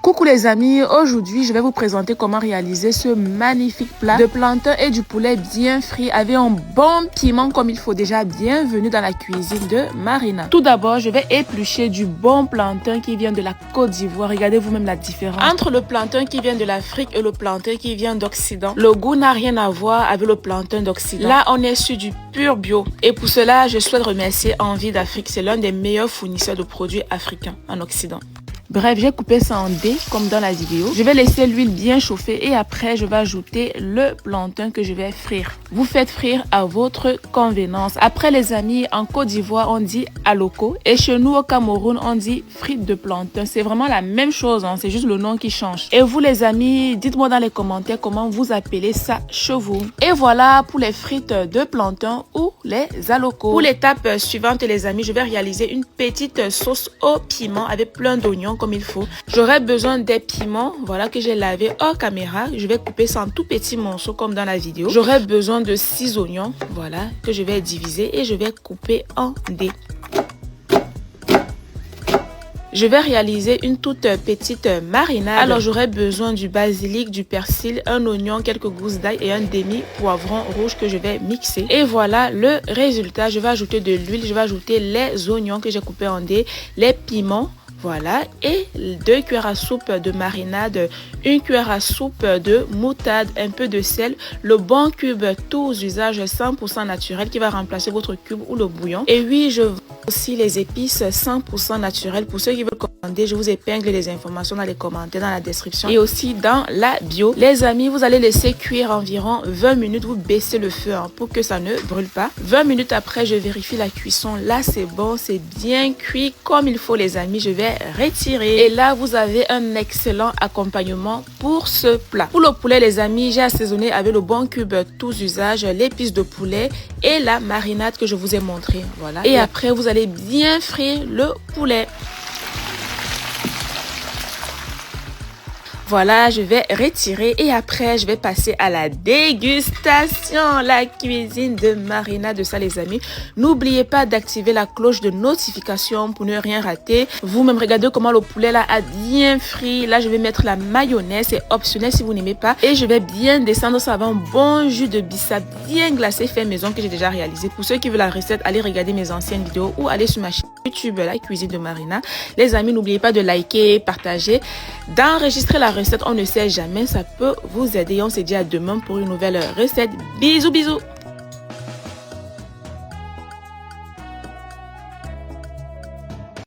Coucou les amis, aujourd'hui je vais vous présenter comment réaliser ce magnifique plat de plantain et du poulet bien frit avec un bon piment comme il faut. Déjà, bienvenue dans la cuisine de Marina. Tout d'abord, je vais éplucher du bon plantain qui vient de la Côte d'Ivoire. Regardez vous-même la différence entre le plantain qui vient de l'Afrique et le plantain qui vient d'Occident. Le goût n'a rien à voir avec le plantain d'Occident. Là, on est sur du pur bio. Et pour cela, je souhaite remercier Envie d'Afrique. C'est l'un des meilleurs fournisseurs de produits africains en Occident. Bref, j'ai coupé ça en dés comme dans la vidéo. Je vais laisser l'huile bien chauffer et après, je vais ajouter le plantain que je vais frire. Vous faites frire à votre convenance. Après, les amis, en Côte d'Ivoire, on dit aloko. Et chez nous, au Cameroun, on dit frites de plantain. C'est vraiment la même chose, hein. C'est juste le nom qui change. Et vous, les amis, dites-moi dans les commentaires comment vous appelez ça chez vous. Et voilà pour les frites de plantain ou les alocos. Pour l'étape suivante, les amis, je vais réaliser une petite sauce au piment avec plein d'oignons comme il faut. J'aurai besoin des piments, voilà, que j'ai lavé hors caméra. Je vais couper ça en tout petits morceaux comme dans la vidéo. J'aurai besoin de 6 oignons, voilà, que je vais diviser et je vais couper en dés. Je vais réaliser une toute petite marinade. Alors, j'aurai besoin du basilic, du persil, un oignon, quelques gousses d'ail et un demi-poivron rouge que je vais mixer. Et voilà le résultat. Je vais ajouter de l'huile, je vais ajouter les oignons que j'ai coupés en dés, les piments. Voilà, et 2 cuillères à soupe de marinade, 1 cuillère à soupe de moutarde, un peu de sel, le bon cube tous usages 100% naturel qui va remplacer votre cube ou le bouillon. Et oui, je vends aussi les épices 100% naturelles. Pour ceux qui veulent commander, je vous épingle les informations dans les commentaires, dans la description et aussi dans la bio. Les amis, vous allez laisser cuire environ 20 minutes, vous baissez le feu pour que ça ne brûle pas. 20 minutes après, je vérifie la cuisson. Là, c'est bon, c'est bien cuit comme il faut les amis. Je vais retirer et là vous avez un excellent accompagnement pour ce plat. Pour le poulet les amis, j'ai assaisonné avec le bon cube tous usages, l'épice de poulet et la marinade que je vous ai montré. Voilà. Et après vous allez bien frire le poulet. Voilà, je vais retirer et après, je vais passer à la dégustation, la cuisine de Marina de ça, les amis. N'oubliez pas d'activer la cloche de notification pour ne rien rater. Vous-même, regardez comment le poulet là a bien frit. Là, je vais mettre la mayonnaise, c'est optionnel si vous n'aimez pas. Et je vais bien descendre ça avec un bon jus de bissap bien glacé fait maison que j'ai déjà réalisé. Pour ceux qui veulent la recette, allez regarder mes anciennes vidéos ou allez sur ma chaîne YouTube, la cuisine de Marina. Les amis, n'oubliez pas de liker, partager, d'enregistrer la recette, on ne sait jamais, ça peut vous aider. On se dit à demain pour une nouvelle recette. Bisous, bisous.